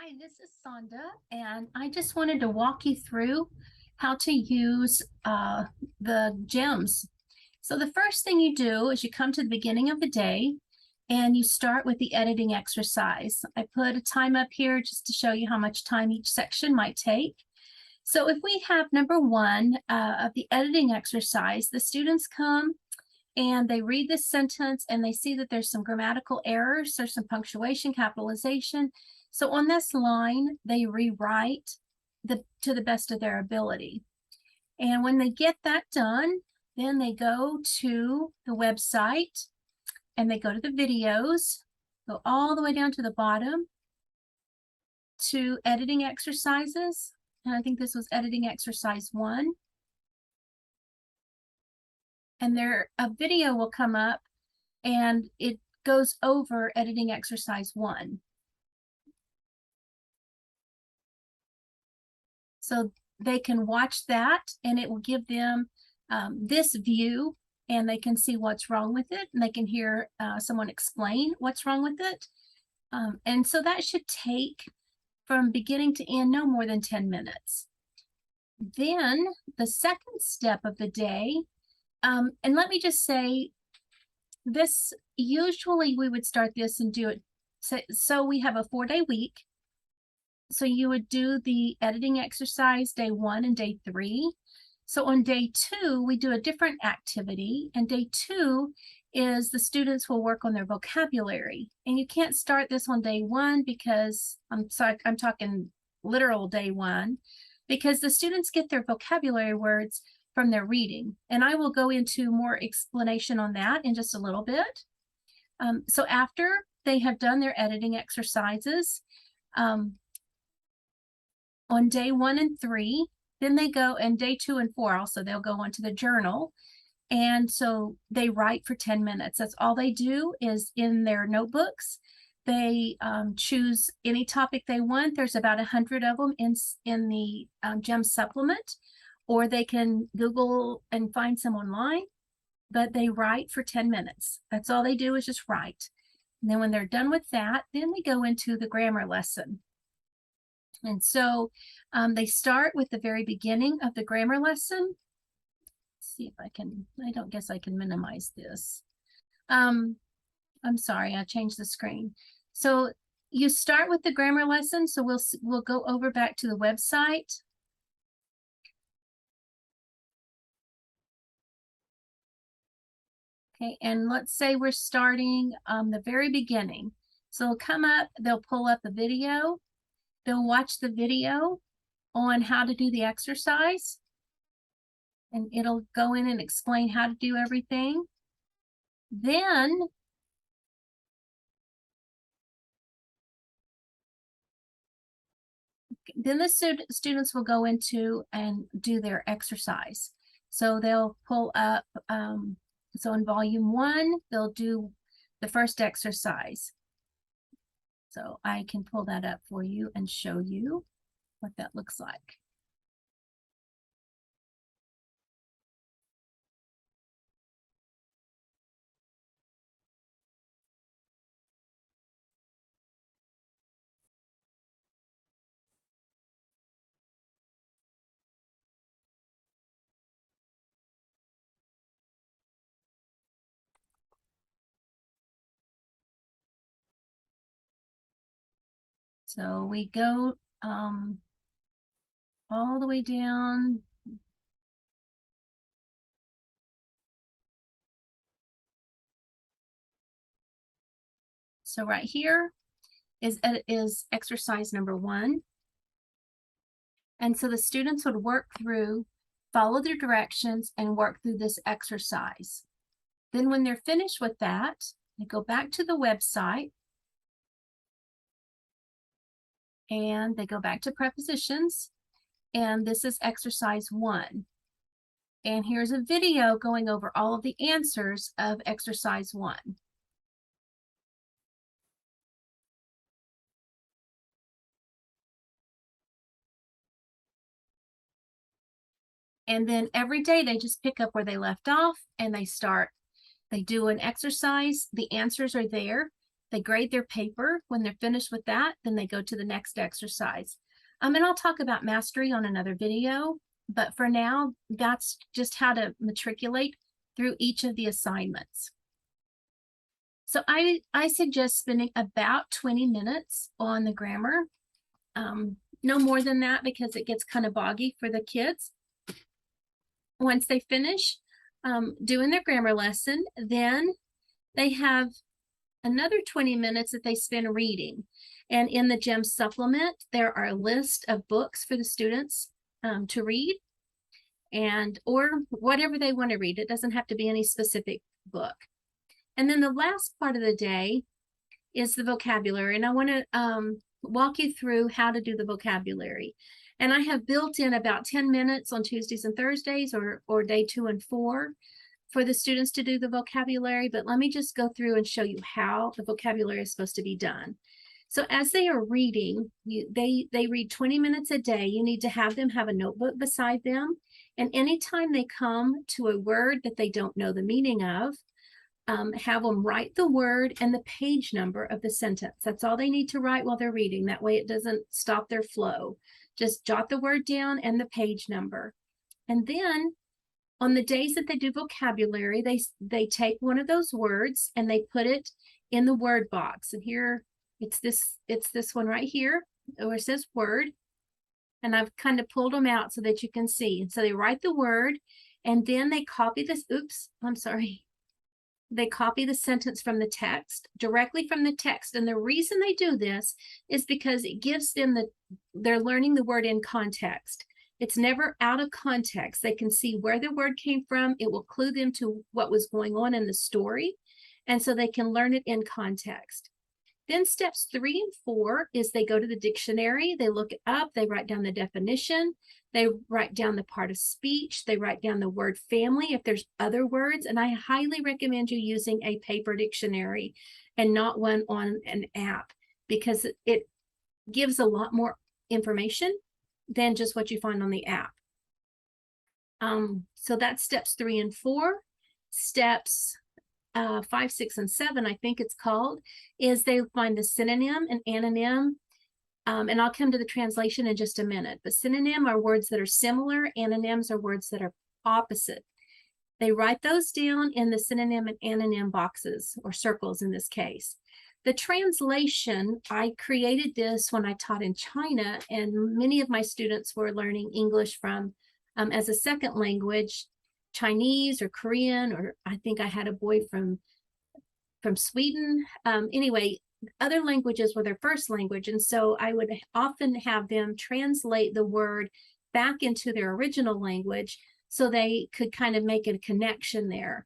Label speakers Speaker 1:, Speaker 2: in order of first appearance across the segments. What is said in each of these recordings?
Speaker 1: Hi, this is Sonda, and I just wanted to walk you through how to use the gems. So the first thing you do is you come to the beginning of the day and you start with the editing exercise. I put a time up here just to show you how much time each section might take. So if we have number one of the editing exercise, the students come and they read this sentence and they see that there's some grammatical errors, there's some punctuation, capitalization. So on this line, they rewrite to the best of their ability. And when they get that done, then they go to the website and they go to the videos, go all the way down to the bottom to editing exercises. And I think this was editing exercise 1. And a video will come up and it goes over editing exercise 1. So they can watch that and it will give them this view and they can see what's wrong with it and they can hear someone explain what's wrong with it. And so that should take from beginning to end no more than 10 minutes. Then the second step of the day, and let me just say this, usually we would start this and do it. So we have a 4-day week. So you would do the editing exercise day 1 and day 3. So on day 2, we do a different activity. And day 2 is the students will work on their vocabulary. And you can't start this on day 1 because I'm talking literal day 1, because the students get their vocabulary words from their reading. And I will go into more explanation on that in just a little bit. So after they have done their editing exercises, on day 1 and 3, then they go, and day 2 and 4 also, they'll go onto the journal. And so they write for 10 minutes. That's all they do is in their notebooks. They choose any topic they want. There's about 100 of them in the GEM supplement, or they can Google and find some online, but they write for 10 minutes. That's all they do is just write. And then when they're done with that, then they go into the grammar lesson. And so they start with the very beginning of the grammar lesson. Let's see if I don't guess I can minimize this. I'm sorry, I changed the screen. So you start with the grammar lesson. So we'll go over back to the website. Okay, and let's say we're starting the very beginning. So it'll come up, they'll pull up a video. They'll watch the video on how to do the exercise, and it'll go in and explain how to do everything. Then the students will go into and do their exercise. So they'll pull up, so in volume 1, they'll do the first exercise. So I can pull that up for you and show you what that looks like. So we go all the way down. So right here is exercise number 1. And so the students would work through, follow their directions, and work through this exercise. Then when they're finished with that, they go back to the website and they go back to prepositions. And this is exercise 1. And here's a video going over all of the answers of exercise 1. And then every day they just pick up where they left off and they do an exercise. The answers are there. They grade their paper. When they're finished with that, then they go to the next exercise. And I'll talk about mastery on another video, but for now, that's just how to matriculate through each of the assignments. So I suggest spending about 20 minutes on the grammar. No more than that, because it gets kind of boggy for the kids. Once they finish doing their grammar lesson, then they have another 20 minutes that they spend reading. And in the GEM supplement, there are a list of books for the students to read, or whatever they want to read. It doesn't have to be any specific book. And then the last part of the day is the vocabulary. And I want to walk you through how to do the vocabulary. And I have built in about 10 minutes on Tuesdays and Thursdays, or day 2 and 4 for the students to do the vocabulary. But let me just go through and show you how the vocabulary is supposed to be done. So as they are reading, they read 20 minutes a day. You need to have them have a notebook beside them. And anytime they come to a word that they don't know the meaning of, have them write the word and the page number of the sentence. That's all they need to write while they're reading. That way it doesn't stop their flow. Just jot the word down and the page number. And then on the days that they do vocabulary, they take one of those words and they put it in the word box. And here it's this one right here where it says word. And I've kind of pulled them out so that you can see. And so they write the word and then they copy this. Oops, I'm sorry. They copy the sentence from the text, directly from the text. And the reason they do this is because it gives them they're learning the word in context. It's never out of context. They can see where the word came from. It will clue them to what was going on in the story. And so they can learn it in context. Then steps 3 and 4 is they go to the dictionary, they look it up, they write down the definition, they write down the part of speech, they write down the word family if there's other words. And I highly recommend you using a paper dictionary and not one on an app, because it gives a lot more information than just what you find on the app. So that's steps 3 and 4. Steps 5, 6, and 7, I think it's called, is they find the synonym and antonym. And I'll come to the translation in just a minute. But synonym are words that are similar. Antonyms are words that are opposite. They write those down in the synonym and antonym boxes, or circles in this case. The translation, I created this when I taught in China, and many of my students were learning English from as a second language, Chinese or Korean, or I think I had a boy from Sweden. Anyway, other languages were their first language. And so I would often have them translate the word back into their original language so they could kind of make a connection there.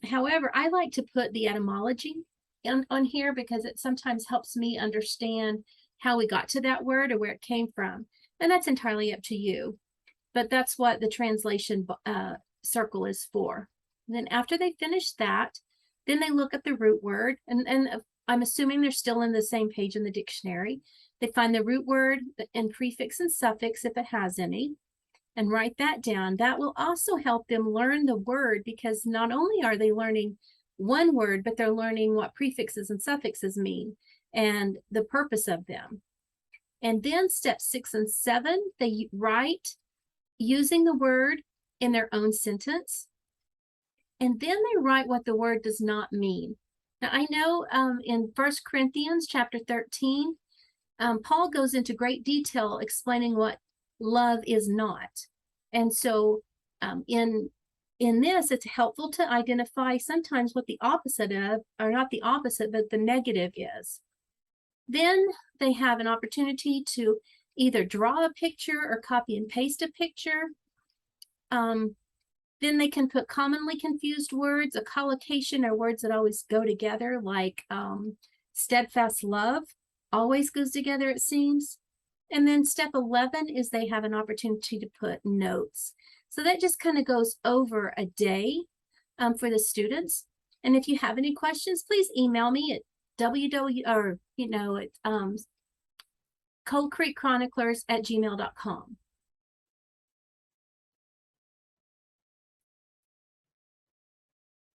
Speaker 1: However, I like to put the etymology on here because it sometimes helps me understand how we got to that word or where it came from. And that's entirely up to you. But that's what the translation circle is for. And then after they finish that, then they look at the root word. And I'm assuming they're still in the same page in the dictionary. They find the root word and prefix and suffix if it has any, and write that down. That will also help them learn the word, because not only are they learning one word, but they're learning what prefixes and suffixes mean and the purpose of them. And then steps 6 and 7, they write using the word in their own sentence. And then they write what the word does not mean. Now, I know in 1 Corinthians chapter 13, Paul goes into great detail explaining what love is not. And so in this, it's helpful to identify sometimes what the opposite of, or not the opposite, but the negative is. Then they have an opportunity to either draw a picture or copy and paste a picture. Then they can put commonly confused words. A collocation are words that always go together, like steadfast love always goes together, it seems. And then step 11 is they have an opportunity to put notes. So that just kind of goes over a day for the students. And if you have any questions, please email me at coldcreekchroniclers@gmail.com.